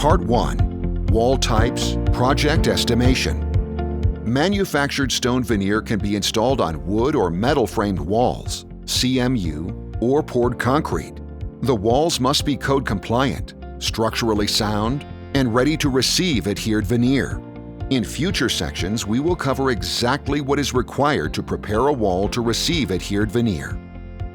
Part 1. Wall Types, Project Estimation. Manufactured stone veneer can be installed on wood or metal-framed walls, CMU, or poured concrete. The walls must be code compliant, structurally sound, and ready to receive adhered veneer. In future sections, we will cover exactly what is required to prepare a wall to receive adhered veneer.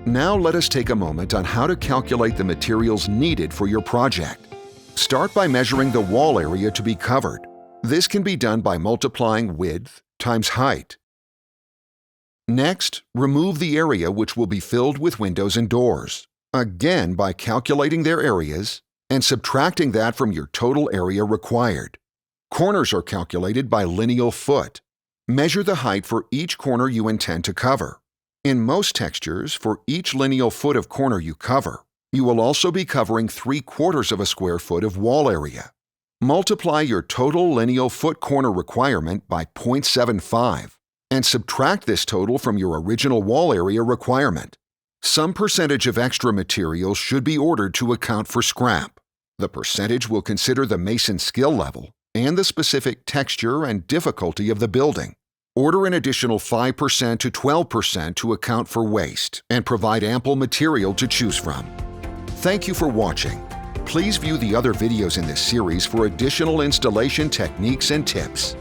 Now let us take a moment on how to calculate the materials needed for your project. Start by measuring the wall area to be covered. This can be done by multiplying width times height. Next, remove the area which will be filled with windows and doors, again by calculating their areas and subtracting that from your total area required. Corners are calculated by lineal foot. Measure the height for each corner you intend to cover. In most textures, for each lineal foot of corner you cover, you will also be covering 3/4 of a square foot of wall area. Multiply your total lineal foot corner requirement by 0.75 and subtract this total from your original wall area requirement. Some percentage of extra material should be ordered to account for scrap. The percentage will consider the mason's skill level and the specific texture and difficulty of the building. Order an additional 5% to 12% to account for waste and provide ample material to choose from. Thank you for watching. Please view the other videos in this series for additional installation techniques and tips.